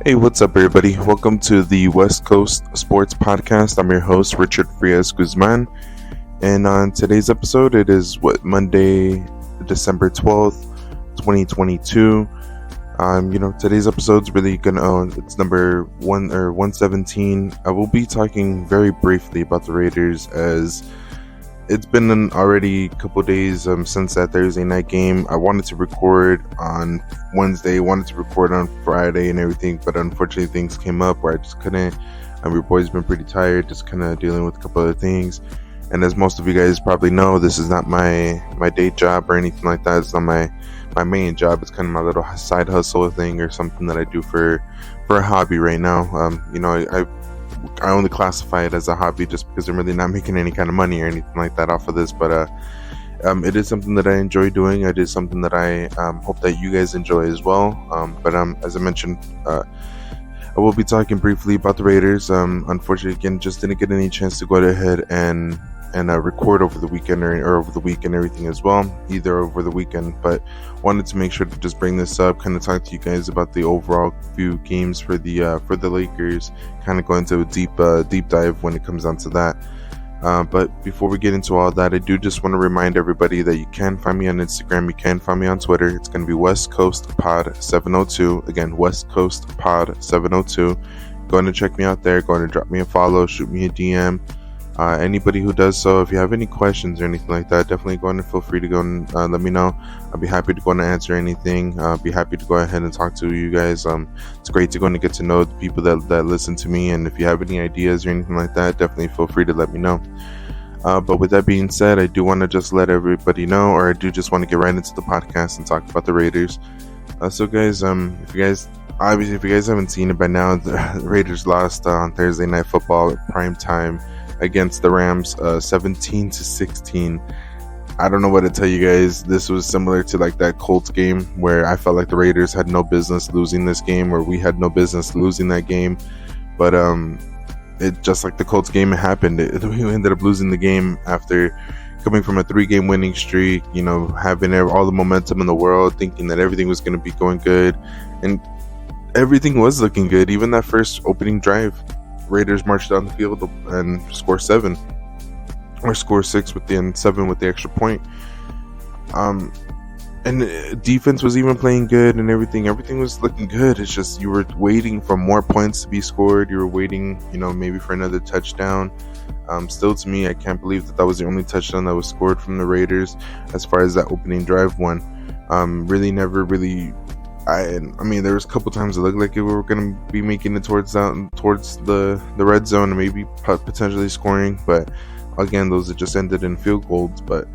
Hey, what's up, everybody? Welcome to the West Coast Sports Podcast. I'm your host, Richard Frias Guzman. And on today's episode, it is Monday, December 12th, 2022. Today's episode's really it's number 117. I will be talking very briefly about the Raiders, as it's been already a couple days since that Thursday night game. I wanted to record on Wednesday, wanted to record on Friday and everything, but unfortunately things came up where I just couldn't. Your boy's been pretty tired, just kind of dealing with a couple other things. And as most of you guys probably know, this is not my day job or anything like that. It's not my main job. It's kind of my little side hustle thing, or something that I do for a hobby right now. I only classify it as a hobby just because I'm really not making any kind of money or anything like that off of this. But it is something that I enjoy doing. It is something that I hope that you guys enjoy as well. But as I mentioned, I will be talking briefly about the Raiders. Unfortunately, again, just didn't get any chance to go ahead and record over the weekend or over the week and everything as well, either over the weekend. But wanted to make sure to just bring this up, kind of talk to you guys about the overall few games for the Lakers, kind of go into a deep dive when it comes down to that. But before we get into all that, I do just want to remind everybody that you can find me on Instagram, you can find me on Twitter. It's going to be West Coast Pod 702. Again, West Coast Pod 702. Go ahead and check me out there. Go ahead and drop me a follow, shoot me a DM. Anybody who does so, if you have any questions or anything like that, definitely go ahead and feel free to go and let me know. I'll be happy to go and answer anything. I'll be happy to go ahead and talk to you guys. It's great to go and get to know the people that listen to me, and if you have any ideas or anything like that, definitely feel free to let me know. But with that being said, I do want to just let everybody know, or I do just want to get right into the podcast and talk about the Raiders. So guys, if you guys haven't seen it by now, the Raiders lost on Thursday Night Football at prime time against the Rams, 17-16. I don't know what to tell you guys. This was similar to like that Colts game where I felt like the Raiders had no business losing this game, or we had no business losing that game. But it just like the Colts game, it happened. We ended up losing the game after coming from a 3-game winning streak, having all the momentum in the world, thinking that everything was going to be going good, and everything was looking good. Even that first opening drive, Raiders marched down the field and score 7 or score 6 with the 7 with the extra point. And defense was even playing good and everything was looking good. It's just you were waiting for more points to be scored. You were waiting, maybe for another touchdown. Still, to me, I can't believe that was the only touchdown that was scored from the Raiders as far as that opening drive one. I mean, there was a couple times it looked like we were going to be making it towards the red zone and maybe potentially scoring, but again, those just ended in field goals. But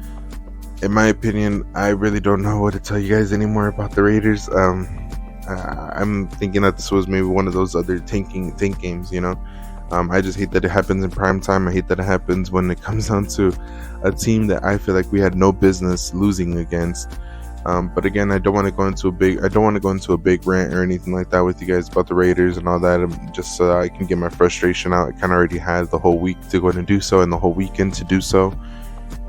in my opinion, I really don't know what to tell you guys anymore about the Raiders. I'm thinking that this was maybe one of those other tank games, I just hate that it happens in prime time. I hate that it happens when it comes down to a team that I feel like we had no business losing against. But again, I don't want to go into a big rant or anything like that with you guys about the Raiders and all that. Just so I can get my frustration out. I kind of already had the whole week to go and do so, and the whole weekend to do so.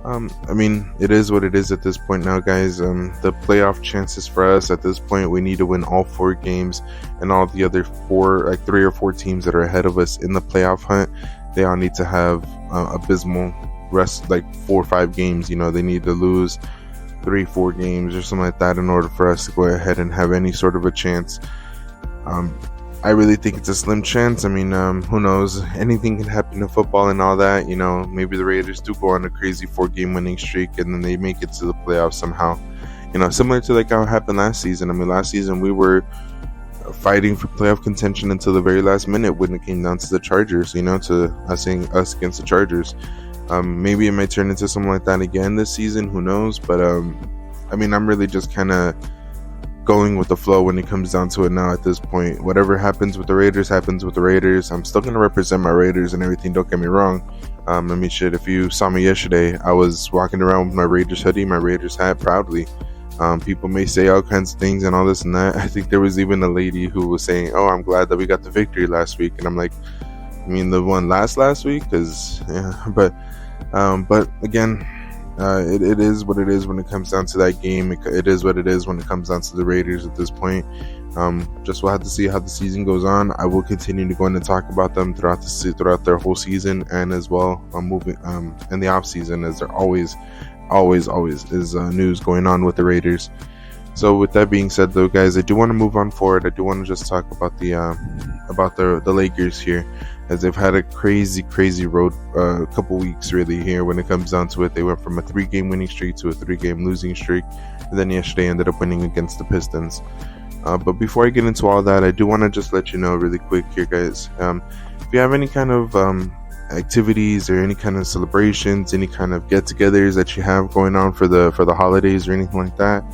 I mean, it is what it is at this point now, guys. The playoff chances for us at this point, we need to win all 4 games, and all the other 3 or 4 teams that are ahead of us in the playoff hunt, they all need to have abysmal rest, like 4 or 5 games. They need to lose 3-4 games or something like that in order for us to go ahead and have any sort of a chance. I really think it's a slim chance. I mean, who knows? Anything can happen in football and all that. Maybe the Raiders do go on a crazy 4-game winning streak and then they make it to the playoffs somehow. Similar to like how it happened last season. I mean, last season we were fighting for playoff contention until the very last minute when it came down to the Chargers, to us against the Chargers. Maybe it might turn into something like that again this season, who knows? But I mean, I'm really just kind of going with the flow when it comes down to it now at this point. Whatever happens with the Raiders happens with the Raiders. I'm still going to represent my Raiders and everything, don't get me wrong. I mean, shit, if you saw me yesterday, I was walking around with my Raiders hoodie, my Raiders hat, proudly. People may say all kinds of things and all this and that. I think there was even a lady who was saying, "Oh, I'm glad that we got the victory last week." And I'm like, I mean, the one last week? Because, yeah, but again, it is what it is when it comes down to that game. It is what it is when it comes down to the Raiders at this point. Just we'll have to see how the season goes on. I will continue to go in and talk about them throughout their whole season, and as well moving in the off season, as there always is news going on with the Raiders. So with that being said, though, guys, I do want to move on forward. I do want to just talk about the Lakers here, as they've had a crazy road couple weeks really here when it comes down to it. They went from a 3-game winning streak to a 3-game losing streak, and then yesterday ended up winning against the Pistons. But before I get into all that, I do want to just let you know really quick here, guys. If you have any kind of activities or any kind of celebrations, any kind of get-togethers that you have going on for the holidays or anything like that,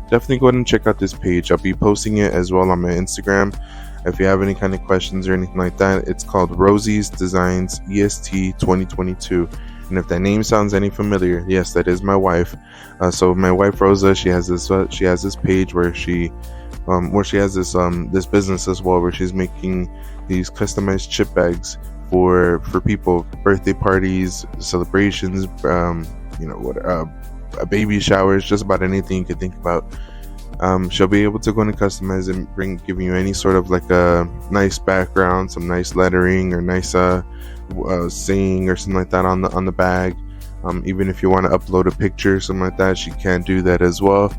definitely go ahead and check out this page. I'll be posting it as well on my Instagram. If you have any kind of questions or anything like that, it's called Rosie's Designs EST 2022. And if that name sounds any familiar, yes, that is my wife. So my wife Rosa, she has this page where she has this business as well, where she's making these customized chip bags for people, birthday parties, celebrations, baby showers, just about anything you could think about. She'll be able to go and customize and giving you any sort of like a nice background, some nice lettering or nice saying or something like that on the bag. Even if you want to upload a picture or something like that, she can do that as well.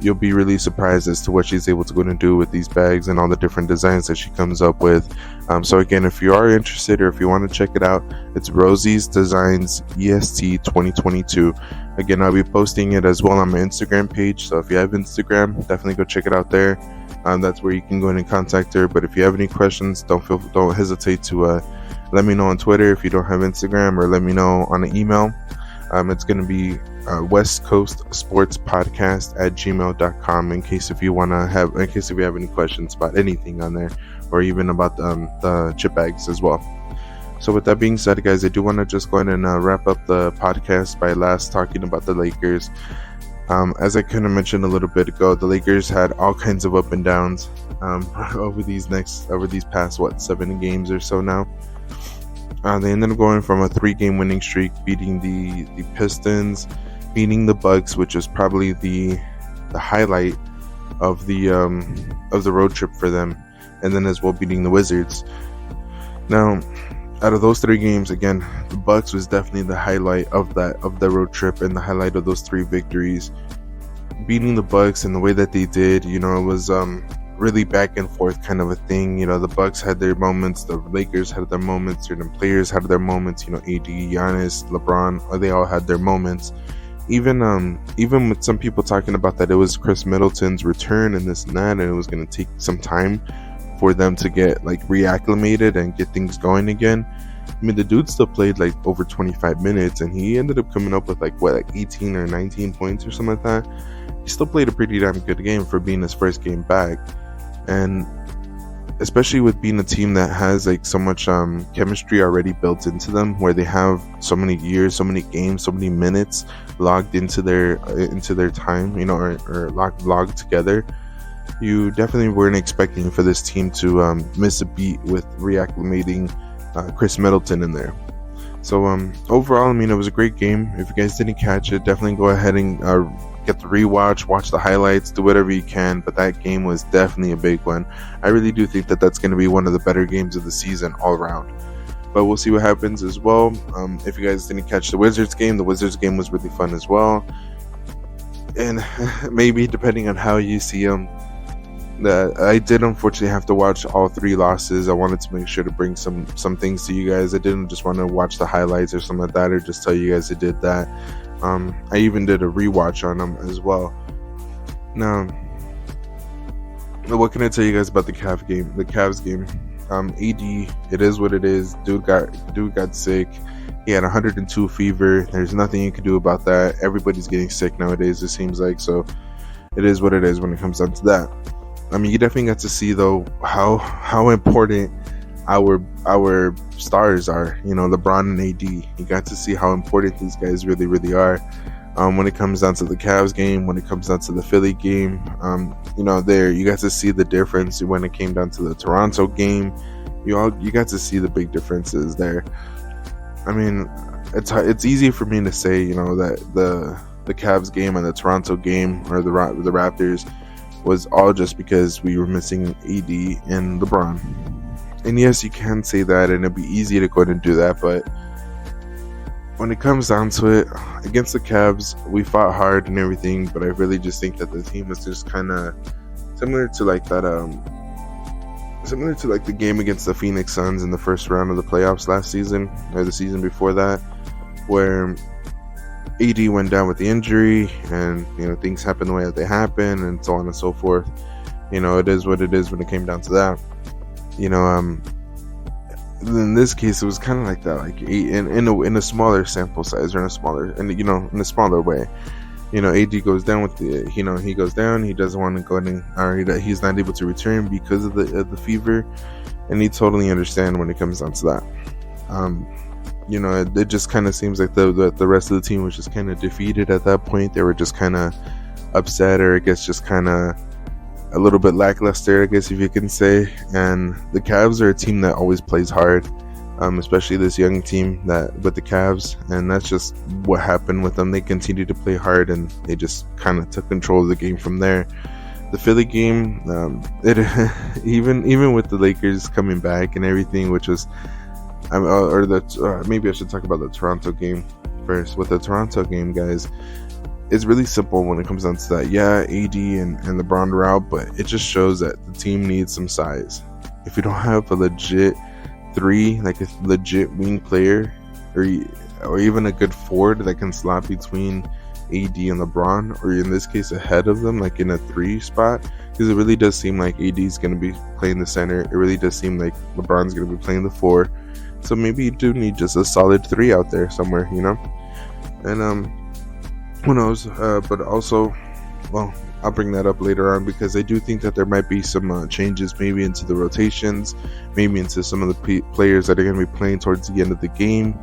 You'll be really surprised as to what she's able to go and do with these bags and all the different designs that she comes up with. So again, if you are interested or if you want to check it out, it's Rosie's Designs EST 2022. Again, I'll be posting it as well on my Instagram page. So if you have Instagram, definitely go check it out there. That's where you can go in and contact her. But if you have any questions, don't hesitate to let me know on Twitter if you don't have Instagram, or let me know on an email. It's going to be West Coast Sports Podcast at gmail.com in case if you have any questions about anything on there, or even about the chip bags as well. So with that being said, guys, I do want to just go ahead and wrap up the podcast by last talking about the Lakers. As I kind of mentioned a little bit ago, the Lakers had all kinds of up and downs over these past 7 games or so now. They ended up going from a 3-game winning streak, beating the Pistons, beating the Bucks, which is probably the highlight of the road trip for them, and then as well beating the Wizards. Now, out of those 3 games, again, the Bucks was definitely the highlight of the road trip and the highlight of those 3 victories. Beating the Bucks in the way that they did, it was really back and forth kind of a thing. The Bucks had their moments, the Lakers had their moments, certain players had their moments. AD, Giannis, LeBron, they all had their moments. Even with some people talking about that it was Chris Middleton's return and this and that, and it was going to take some time for them to get reacclimated and get things going again. I mean, the dude still played over 25 minutes, and he ended up coming up with 18 or 19 points or something like that. He still played a pretty damn good game for being his first game back, and especially with being a team that has so much chemistry already built into them, where they have so many years, so many games, so many minutes logged into their time, or logged together. You definitely weren't expecting for this team to miss a beat with reacclimating Chris Middleton in there. So overall, it was a great game. If you guys didn't catch it, definitely go ahead and get the rewatch, watch the highlights, do whatever you can. But that game was definitely a big one. I really do think that that's going to be one of the better games of the season all around. But we'll see what happens as well. If you guys didn't catch the Wizards game was really fun as well. And maybe depending on how you see them, I did unfortunately have to watch all 3 losses. I wanted to make sure to bring some things to you guys. I didn't just want to watch the highlights or something like that, or just tell you guys I did that. I even did a rewatch on them as well. Now, what can I tell you guys about the Cavs game? AD, it is what it is. Dude got sick. He had 102 fever. There's nothing you can do about that. Everybody's getting sick nowadays, it seems like. So it is what it is when it comes down to that. You definitely got to see though how important our stars are. LeBron and AD. You got to see how important these guys really, really are. When it comes down to the Cavs game, when it comes down to the Philly game, there you got to see the difference. When it came down to the Toronto game, you got to see the big differences there. it's easy for me to say, that the Cavs game and the Toronto game, or the Raptors, was all just because we were missing AD and LeBron. And yes, you can say that, and it'd be easy to go ahead and do that, but when it comes down to it, against the Cavs, we fought hard and everything, but I really just think that the team was just kind of similar to like the game against the Phoenix Suns in the first round of the playoffs last season, or the season before that, where AD went down with the injury, and things happened the way that they happened, and so on and so forth. It is what it is when it came down to that. In this case, it was kind of like that, like in a smaller sample size, or in a smaller way. AD goes down with he goes down. He doesn't want to go in, or he's not able to return because of the fever, and he totally understand when it comes down to that. It just kind of seems like the rest of the team was just kind of defeated at that point. They were just kind of upset, or I guess just kind of a little bit lackluster, I guess if you can say. And the Cavs are a team that always plays hard, especially this young team with the Cavs, and that's just what happened with them. They continued to play hard, and they just kind of took control of the game from there. The Philly game, even with the Lakers coming back and everything, which was maybe I should talk about the Toronto game first. With the Toronto game, guys, it's really simple when it comes down to that. Yeah, AD and LeBron are out, but it just shows that the team needs some size. If you don't have a legit 3, like a legit wing player, or even a good forward that can slot between AD and LeBron, or in this case ahead of them, like in a 3 spot, because it really does seem like AD is going to be playing the center. It really does seem like LeBron's going to be playing the 4. So maybe you do need just a solid 3 out there somewhere, and who knows, but also, well, I'll bring that up later on, because I do think that there might be some changes, maybe into the rotations, maybe into some of the players that are going to be playing towards the end of the game,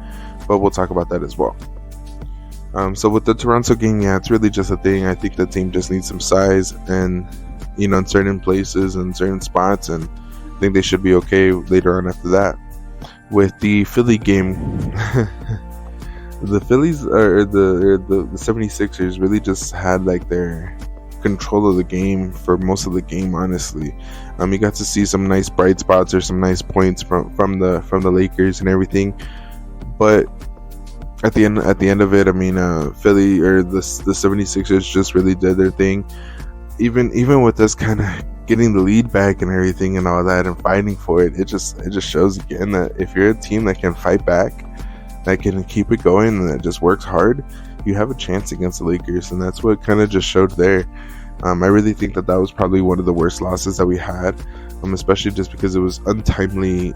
but we'll talk about that as well. So with the Toronto game, yeah, it's really just a thing. I think the team just needs some size, and in certain places and certain spots, and I think they should be okay later on after that. With the Philly game, the Phillies or the 76ers really just had like their control of the game for most of the game, honestly. You got to see some nice bright spots or some nice points from the Lakers and everything, but at the end of it, Philly, or the 76ers, just really did their thing. Even with us kind of getting the lead back and everything and all that, and fighting for it, it just shows again that if you're a team that can fight back, that can keep it going, and that just works hard, you have a chance against the Lakers. And that's what kind of just showed there. I really think that was probably one of the worst losses that we had, especially just because it was untimely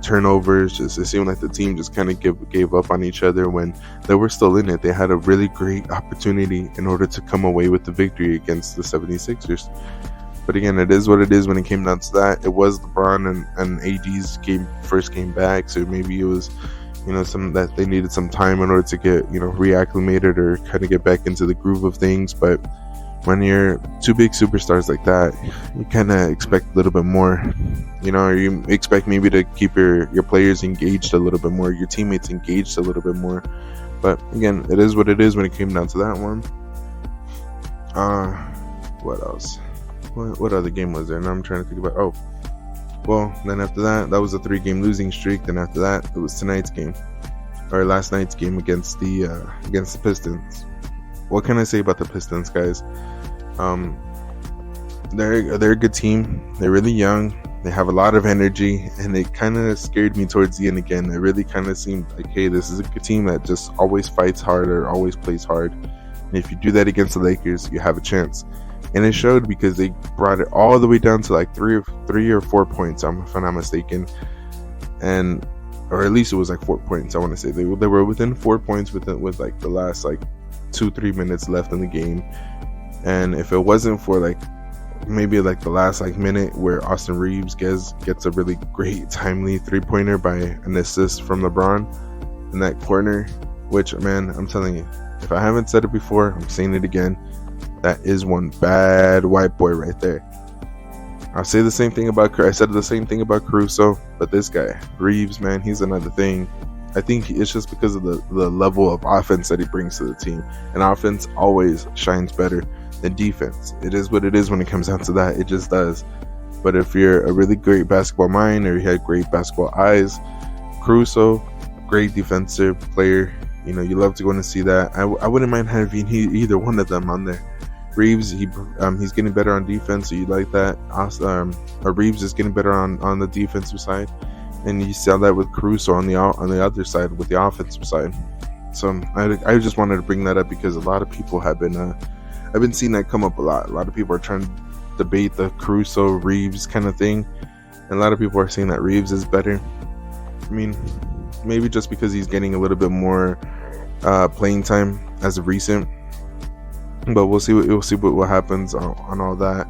turnovers. It seemed like the team just kind of gave up on each other when they were still in it. They had a really great opportunity in order to come away with the victory against the 76ers. But again, it is what it is when it came down to that. It was LeBron and AD's first game back, so maybe it was some that they needed some time in order to get reacclimated, or kind of get back into the groove of things. But when you're 2 big superstars like that, you kind of expect a little bit more, or you expect maybe to keep your players engaged a little bit more, your teammates engaged a little bit more. But again, it is what it is when it came down to that one. What else? What other game was there? Now I'm trying to think about. Then after that was a 3-game losing streak. Then after that, it was tonight's game, or last night's game against the Pistons. What can I say about the Pistons, guys? They're a good team. They're really young. They have a lot of energy, and it kind of scared me towards the end again. It really kind of seemed like, hey, this is a good team that just always fights hard, or always plays hard. And if you do that against the Lakers, you have a chance. And it showed, because they brought it all the way down to like 3 or 4 points, if I'm not mistaken, or at least it was like 4 points. I want to say they were within 4 points with like the last like 2-3 minutes left in the game. And if it wasn't for like maybe like the last like minute where Austin Reeves gets a really great timely 3-pointer by an assist from LeBron in that corner, which, man, I'm telling you, if I haven't said it before, I'm saying it again. That is one bad white boy right there. I said the same thing about Caruso, but this guy, Reeves, man, he's another thing. I think it's just because of the level of offense that he brings to the team. And offense always shines better than defense. It is what it is when it comes down to that. It just does. But if you're a really great basketball mind or you had great basketball eyes, Caruso, great defensive player. You know, you love to go in and see that. I wouldn't mind having either one of them on there. Reeves, he's getting better on defense, so you like that. Reeves is getting better on the defensive side, and you saw that with Caruso on the other side with the offensive side. So I just wanted to bring that up because a lot of people have been I've been seeing that come up a lot. A lot of people are trying to debate the Caruso Reeves kind of thing, and a lot of people are saying that Reeves is better. I mean, maybe just because he's getting a little bit more playing time as of recent, but we'll see what happens on all that.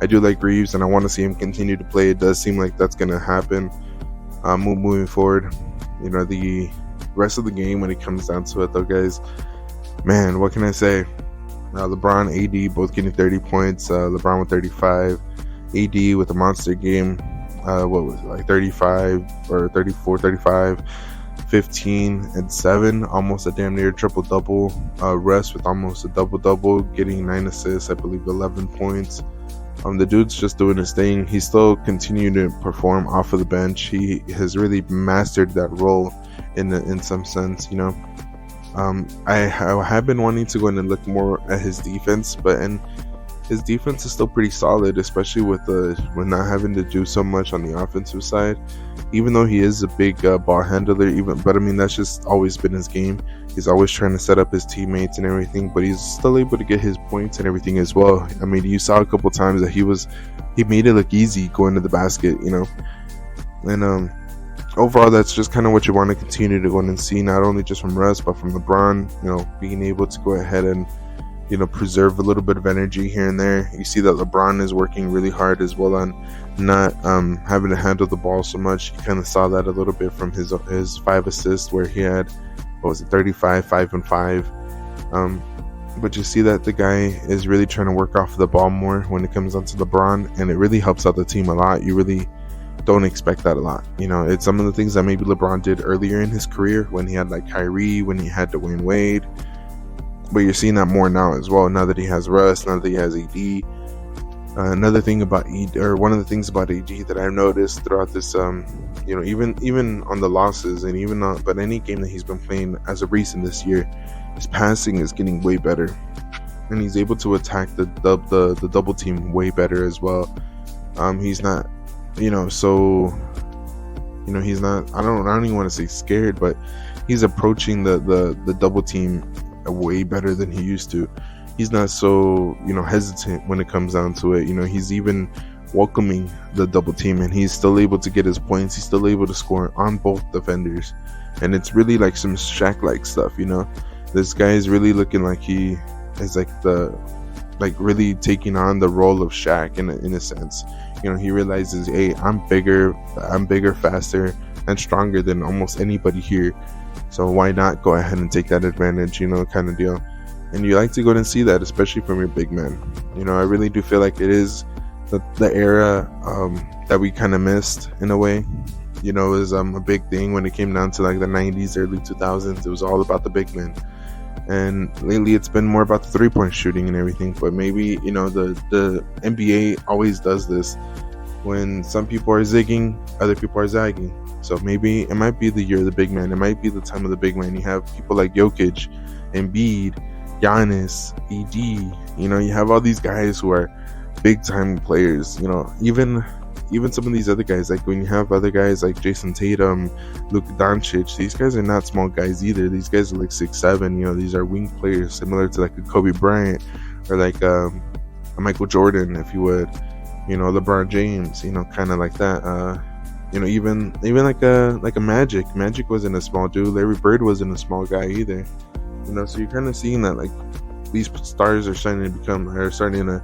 I do like Reeves, and I want to see him continue to play. It does seem like that's going to happen moving forward. You know, the rest of the game, when it comes down to it, though, guys, man, what can I say? LeBron, AD both getting 30 points. LeBron with 35, AD with a monster game. What was it, like 35 or 34, 35, 15 and 7, almost a damn near triple double. Russ with almost a double double, getting 9 assists, I believe 11 points. The dude's just doing his thing. He's still continuing to perform off of the bench. He has really mastered that role in some sense, you know. I have been wanting to go in and look more at his defense, and his defense is still pretty solid, especially with not having to do so much on the offensive side. Even though he is a big ball handler, but I mean, that's just always been his game. He's always trying to set up his teammates and everything, but he's still able to get his points and everything as well. I mean, you saw a couple times that he made it look easy going to the basket, you know. And overall, that's just kind of what you want to continue to go in and see, not only just from Russ, but from LeBron, you know, being able to go ahead and, you know, preserve a little bit of energy here and there. You see that LeBron is working really hard as well on not having to handle the ball so much. You kind of saw that a little bit from his 5 assists, where he had, 35, 5 and 5. But you see that the guy is really trying to work off the ball more when it comes down to LeBron, and it really helps out the team a lot. You really don't expect that a lot. You know, it's some of the things that maybe LeBron did earlier in his career when he had like Kyrie, when he had Dwayne Wade. But you're seeing that more now as well, now that he has Russ, now that he has AD. Another thing about AD, or one of the things about AD that I've noticed throughout this, you know, even on the losses, and even but any game that he's been playing as of recent this year, his passing is getting way better, and he's able to attack the double team way better as well. He's not, you know, so, you know, he's not. I don't even want to say scared, but he's approaching the double team way better than he used to. He's not so, you know, hesitant when it comes down to it. You know, he's even welcoming the double team, and he's still able to get his points. He's still able to score on both defenders, and it's really like some Shaq-like stuff. You know, this guy is really looking like he is like really taking on the role of Shaq in a sense. You know, he realizes, hey, I'm bigger, faster, and stronger than almost anybody here. So why not go ahead and take that advantage, you know, kind of deal. And you like to go and see that, especially from your big man. You know, I really do feel like it is the era that we kind of missed in a way. You know, it was a big thing when it came down to like the 90s, early 2000s. It was all about the big man. And lately it's been more about the 3-point shooting and everything. But maybe, you know, the NBA always does this. When some people are zigging, other people are zagging. So maybe it might be the year of the big man. It might be the time of the big man. You have people like Jokic, Embiid, Giannis, ED. You know, you have all these guys who are big time players. You know, even some of these other guys, like when you have other guys like Jason Tatum, Luka Doncic, these guys are not small guys either. These guys are like 6'7". You know, these are wing players, similar to like a Kobe Bryant or like a Michael Jordan, if you would. You know, LeBron James. You know, kind of like that. You know, even like a Magic. Magic wasn't a small dude. Larry Bird wasn't a small guy either. You know, so you're kind of seeing that like these stars are starting to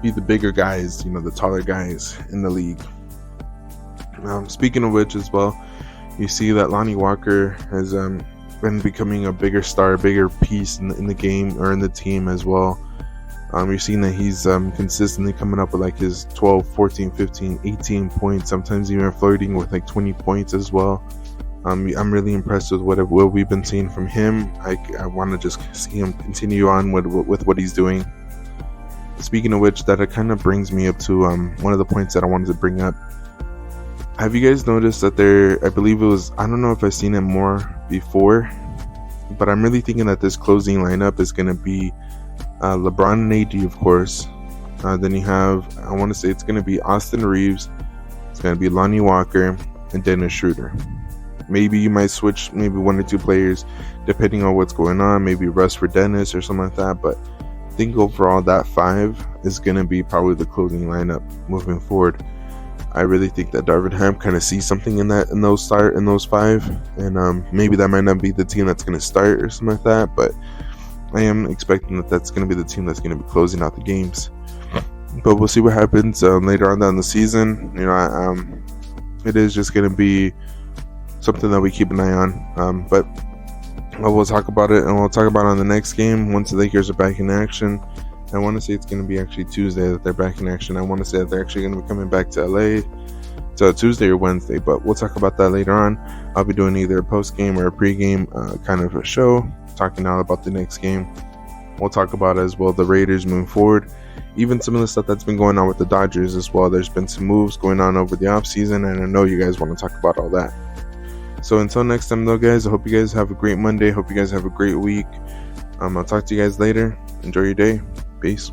be the bigger guys. You know, the taller guys in the league. Speaking of which, as well, you see that Lonnie Walker has been becoming a bigger star, a bigger piece in the game or in the team as well. You're seeing that he's consistently coming up with like his 12, 14, 15, 18 points, sometimes even flirting with like 20 points as well. I'm really impressed with what we've been seeing from him. I want to just see him continue on with what he's doing. Speaking of which, that kind of brings me up to one of the points that I wanted to bring up. Have you guys noticed that I believe it was, I don't know if I've seen it more before, but I'm really thinking that this closing lineup is going to be LeBron and AD, of course. Then you have, I want to say it's going to be Austin Reeves, it's going to be Lonnie Walker, and Dennis Schroeder. Maybe you might switch maybe one or two players depending on what's going on, maybe Russ for Dennis or something like that, but I think overall that 5 is going to be probably the closing lineup moving forward. I really think that Darvin Ham kind of sees something in those 5, and maybe that might not be the team that's going to start or something like that, but I am expecting that that's going to be the team that's going to be closing out the games. But we'll see what happens later on down the season. It is just going to be something that we keep an eye on. But we'll talk about it, and we'll talk about it on the next game once the Lakers are back in action. I want to say it's going to be actually Tuesday that they're back in action. I want to say that they're actually going to be coming back to LA to Tuesday or Wednesday, but we'll talk about that later on. I'll be doing either a post-game or a pre-game kind of a show, talking out about the next game. We'll talk about as well the Raiders moving forward, even some of the stuff that's been going on with the Dodgers as well. There's been some moves going on over the offseason, and I know you guys want to talk about all that. So until next time though, guys, I hope you guys have a great Monday. Hope you guys have a great week. I'll talk to you guys later. Enjoy your day. Peace.